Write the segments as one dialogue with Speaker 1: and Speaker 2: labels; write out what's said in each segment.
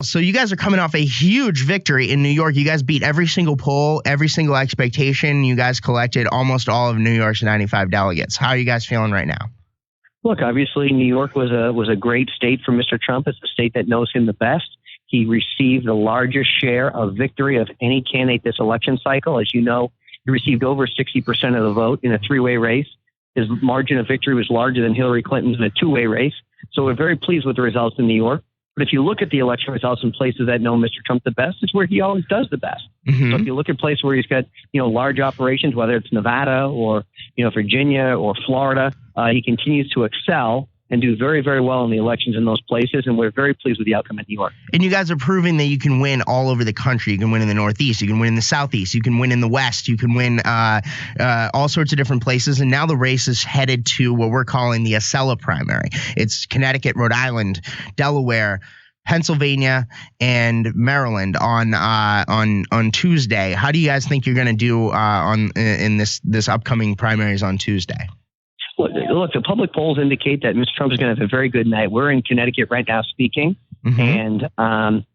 Speaker 1: So you guys are coming off a huge victory in New York. You guys beat every single poll, every single expectation. You guys collected almost all of New York's 95 delegates. How are you guys feeling right now?
Speaker 2: Look, obviously, New York was a great state for Mr. Trump. It's the state that knows him the best. He received the largest share of victory of any candidate this election cycle. As you know, he received over 60% of the vote in a three-way race. His margin of victory was larger than Hillary Clinton's in a two-way race. So we're very pleased with the results in New York. But if you look at the election results in places that know Mr. Trump the best, it's where he always does the best. Mm-hmm. So if you look at places where he's got, large operations, whether it's Nevada or, Virginia or Florida, he continues to excel and do very, very well in the elections in those places. And we're very pleased with the outcome in New York.
Speaker 1: And you guys are proving that you can win all over the country. You can win in the Northeast. You can win in the Southeast. You can win in the West. You can win all sorts of different places. And now the race is headed to what we're calling the Acela primary. It's Connecticut, Rhode Island, Delaware, Pennsylvania, and Maryland on Tuesday. How do you guys think you're going to do in this upcoming primaries on Tuesday?
Speaker 2: Look, the public polls indicate that Mr. Trump is going to have a very good night. We're in Connecticut right now speaking, and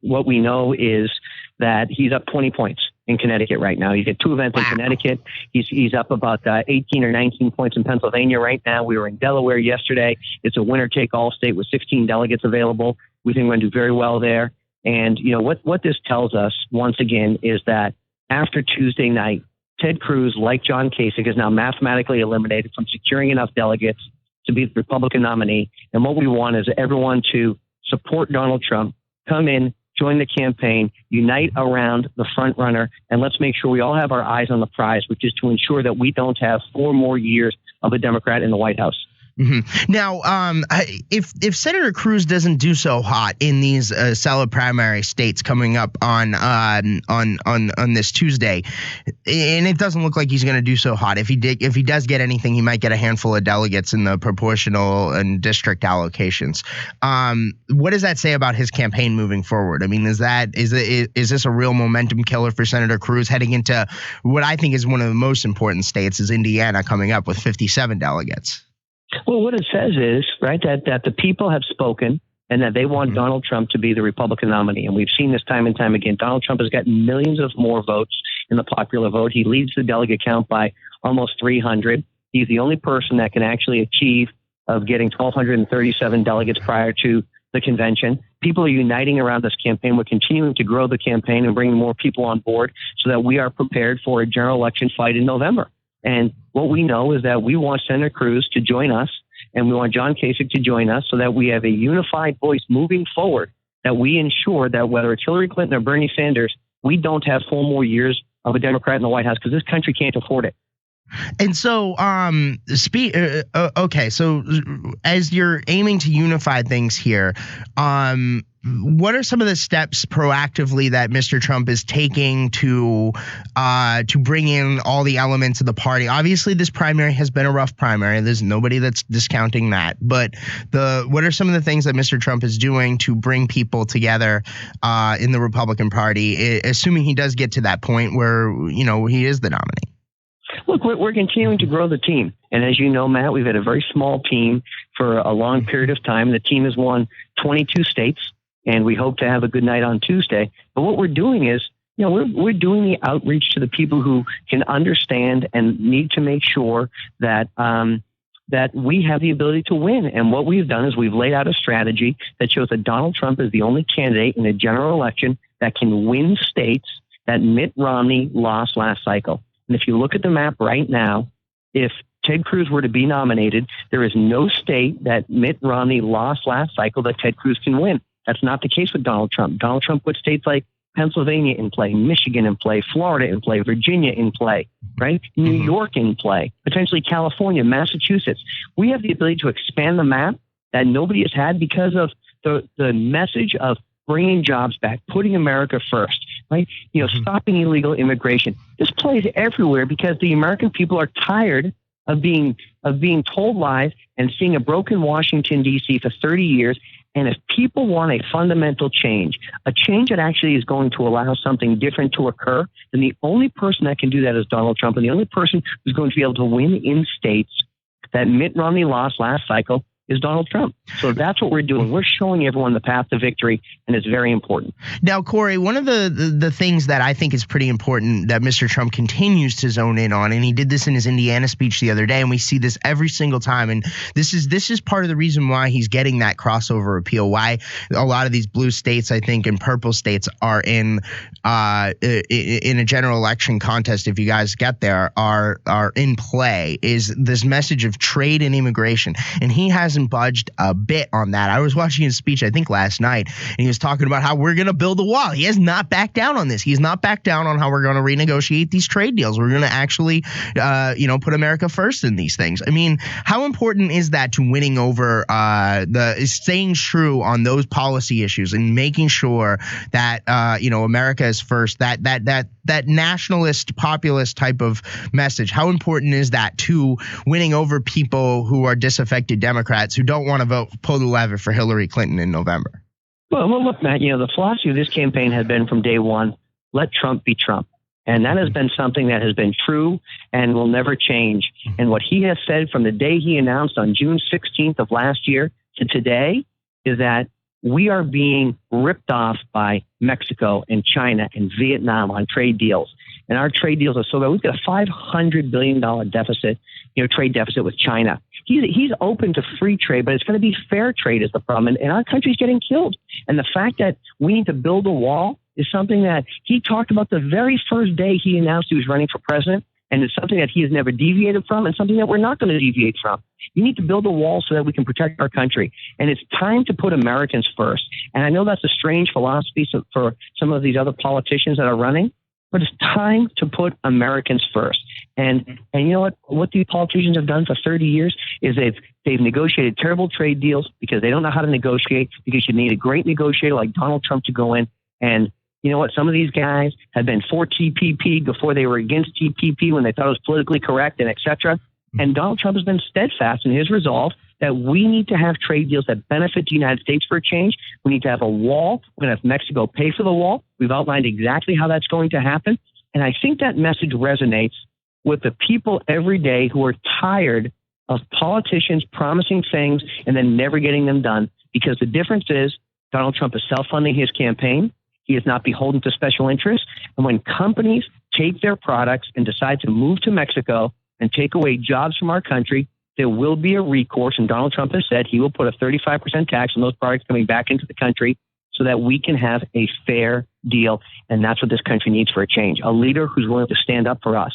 Speaker 2: what we know is that he's up 20 points in Connecticut right now. He's got two events in Connecticut. He's up about 18 or 19 points in Pennsylvania right now. We were in Delaware yesterday. It's a winner-take-all state with 16 delegates available. We think we're going to do very well there. And, what this tells us, once again, is that after Tuesday night, Ted Cruz, like John Kasich, is now mathematically eliminated from securing enough delegates to be the Republican nominee. And what we want is everyone to support Donald Trump, come in, join the campaign, unite around the front runner, and let's make sure we all have our eyes on the prize, which is to ensure that we don't have 4 more years of a Democrat in the White House.
Speaker 1: Mm-hmm. Now, if Senator Cruz doesn't do so hot in these Acela primary states coming up on this Tuesday, and it doesn't look like he's going to do so hot. If he does get anything, he might get a handful of delegates in the proportional and district allocations. What does that say about his campaign moving forward? I mean, is this a real momentum killer for Senator Cruz heading into what I think is one of the most important states, is Indiana, coming up with 57 delegates?
Speaker 2: Well, what it says is, right, that the people have spoken and that they want Donald Trump to be the Republican nominee. And we've seen this time and time again. Donald Trump has gotten millions of more votes in the popular vote. He leads the delegate count by almost 300. He's the only person that can actually achieve of getting 1,237 delegates prior to the convention. People are uniting around this campaign. We're continuing to grow the campaign and bringing more people on board so that we are prepared for a general election fight in November. And what we know is that we want Senator Cruz to join us, and we want John Kasich to join us so that we have a unified voice moving forward, that we ensure that whether it's Hillary Clinton or Bernie Sanders, we don't have 4 more years of a Democrat in the White House, because this country can't afford it.
Speaker 1: And so, okay, so as you're aiming to unify things here, what are some of the steps proactively that Mr. Trump is taking to bring in all the elements of the party? Obviously, this primary has been a rough primary. There's nobody that's discounting that. But what are some of the things that Mr. Trump is doing to bring people together in the Republican Party, assuming he does get to that point where, he is the nominee?
Speaker 2: Look, we're continuing to grow the team. And as you know, Matt, we've had a very small team for a long period of time. The team has won 22 states, and we hope to have a good night on Tuesday. But what we're doing is, we're doing the outreach to the people who can understand and need to make sure that that we have the ability to win. And what we've done is we've laid out a strategy that shows that Donald Trump is the only candidate in a general election that can win states that Mitt Romney lost last cycle. And if you look at the map right now, if Ted Cruz were to be nominated, there is no state that Mitt Romney lost last cycle that Ted Cruz can win. That's not the case with Donald Trump. Donald Trump put states like Pennsylvania in play, Michigan in play, Florida in play, Virginia in play, right? New York in play, potentially California, Massachusetts. We have the ability to expand the map that nobody has had because of the message of bringing jobs back, putting America first, right? Stopping illegal immigration. This plays everywhere because the American people are tired of being told lies and seeing a broken Washington, D.C. for 30 years. And if people want a fundamental change, a change that actually is going to allow something different to occur, then the only person that can do that is Donald Trump. And the only person who's going to be able to win in states that Mitt Romney lost last cycle is Donald Trump. So that's what we're doing. We're showing everyone the path to victory, and it's very important.
Speaker 1: Now, Corey, one of the things that I think is pretty important that Mr. Trump continues to zone in on, and he did this in his Indiana speech the other day, and we see this every single time, and this is part of the reason why he's getting that crossover appeal, why a lot of these blue states, I think, and purple states are in a general election contest, if you guys get there, are in play, is this message of trade and immigration. And he hasn't budged a bit on that. I was watching his speech, I think last night, and he was talking about how we're going to build a wall. He has not backed down on this. He's not backed down on how we're going to renegotiate these trade deals. We're going to actually, put America first in these things. I mean, how important is that to winning over staying true on those policy issues and making sure that, America is first, that nationalist, populist type of message? How important is that to winning over people who are disaffected Democrats who don't want to vote pull the lever for Hillary Clinton in November?
Speaker 2: Well, look, Matt, the philosophy of this campaign has been from day one, let Trump be Trump. And that has been something that has been true and will never change. And what he has said from the day he announced on June 16th of last year to today is that we are being ripped off by Mexico and China and Vietnam on trade deals. And our trade deals are so bad. We've got a $500 billion deficit, trade deficit with China. He's open to free trade, but it's going to be fair trade is the problem. And our country's getting killed. And the fact that we need to build a wall is something that he talked about the very first day he announced he was running for president. And it's something that he has never deviated from and something that we're not going to deviate from. You need to build a wall so that we can protect our country. And it's time to put Americans first. And I know that's a strange philosophy for some of these other politicians that are running, but it's time to put Americans first. And you know what these politicians have done for 30 years is they've negotiated terrible trade deals because they don't know how to negotiate, because you need a great negotiator like Donald Trump to go in. And you know what? Some of these guys have been for TPP before they were against TPP when they thought it was politically correct and et cetera. And Donald Trump has been steadfast in his resolve that we need to have trade deals that benefit the United States for a change. We need to have a wall. We're going to have Mexico pay for the wall. We've outlined exactly how that's going to happen. And I think that message resonates with the people every day who are tired of politicians promising things and then never getting them done. Because the difference is Donald Trump is self-funding his campaign. He is not beholden to special interests. And when companies take their products and decide to move to Mexico and take away jobs from our country, there will be a recourse. And Donald Trump has said he will put a 35% tax on those products coming back into the country so that we can have a fair deal. And that's what this country needs for a change. A leader who's willing to stand up for us.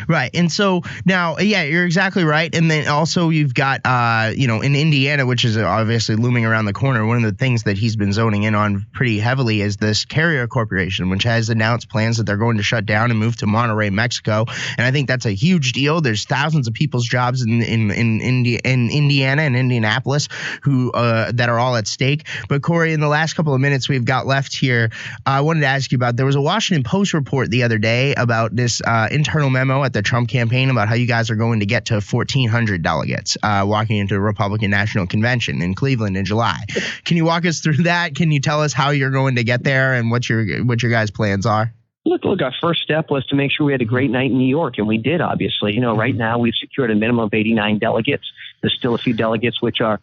Speaker 1: Right. And so now, yeah, you're exactly right. And then also you've got, in Indiana, which is obviously looming around the corner, one of the things that he's been zoning in on pretty heavily is this Carrier Corporation, which has announced plans that they're going to shut down and move to Monterrey, Mexico. And I think that's a huge deal. There's thousands of people's jobs in Indiana and Indianapolis who that are all at stake. But Corey, in the last couple of minutes we've got left here, I wanted to ask you about, there was a Washington Post report the other day about this internal memo at the Trump campaign about how you guys are going to get to 1,400 delegates walking into the Republican National Convention in Cleveland in July. Can you walk us through that? Can you tell us how you're going to get there and what your guys' plans are?
Speaker 2: Look, our first step was to make sure we had a great night in New York, and we did, obviously. Right now we've secured a minimum of 89 delegates. There's still a few delegates which are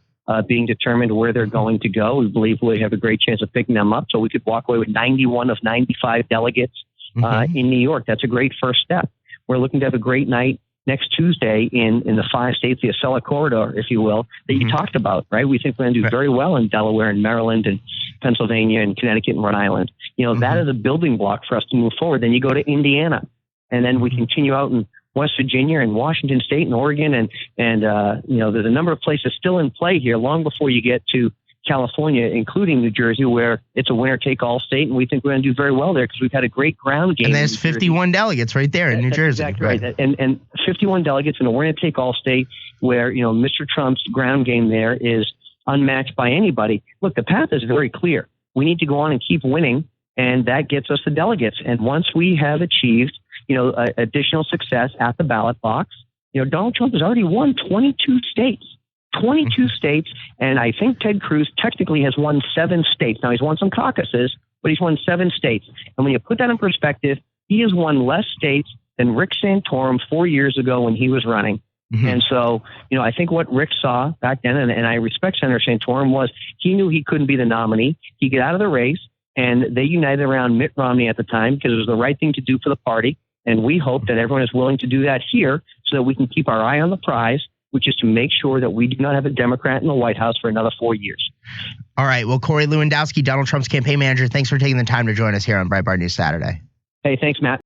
Speaker 2: being determined where they're going to go. We believe we have a great chance of picking them up, so we could walk away with 91 of 95 delegates in New York. That's a great first step. We're looking to have a great night next Tuesday in the 5 states, the Acela corridor, if you will, that you talked about, right? We think we're going to do very well in Delaware and Maryland and Pennsylvania and Connecticut and Rhode Island. That is a building block for us to move forward. Then you go to Indiana, and then we continue out in West Virginia and Washington State and Oregon. And there's a number of places still in play here long before you get to California, including New Jersey, where it's a winner-take-all state, and we think we're going to do very well there because we've had a great ground game.
Speaker 1: And there's 51 delegates right there in New Jersey.
Speaker 2: Exactly right. And 51 delegates in a winner-take-all state where, Mr. Trump's ground game there is unmatched by anybody. Look, the path is very clear. We need to go on and keep winning, and that gets us the delegates. And once we have achieved, additional success at the ballot box, Donald Trump has already won 22 states. 22 states, and I think Ted Cruz technically has won 7 states. Now, he's won some caucuses, but he's won 7 states. And when you put that in perspective, he has won less states than Rick Santorum 4 years ago when he was running. Mm-hmm. And so, I think what Rick saw back then, and I respect Senator Santorum, was he knew he couldn't be the nominee. He got out of the race, and they united around Mitt Romney at the time because it was the right thing to do for the party. And we hope that everyone is willing to do that here so that we can keep our eye on the prize, which is to make sure that we do not have a Democrat in the White House for another 4 years.
Speaker 1: All right. Well, Corey Lewandowski, Donald Trump's campaign manager, thanks for taking the time to join us here on Breitbart News Saturday.
Speaker 2: Hey, thanks, Matt.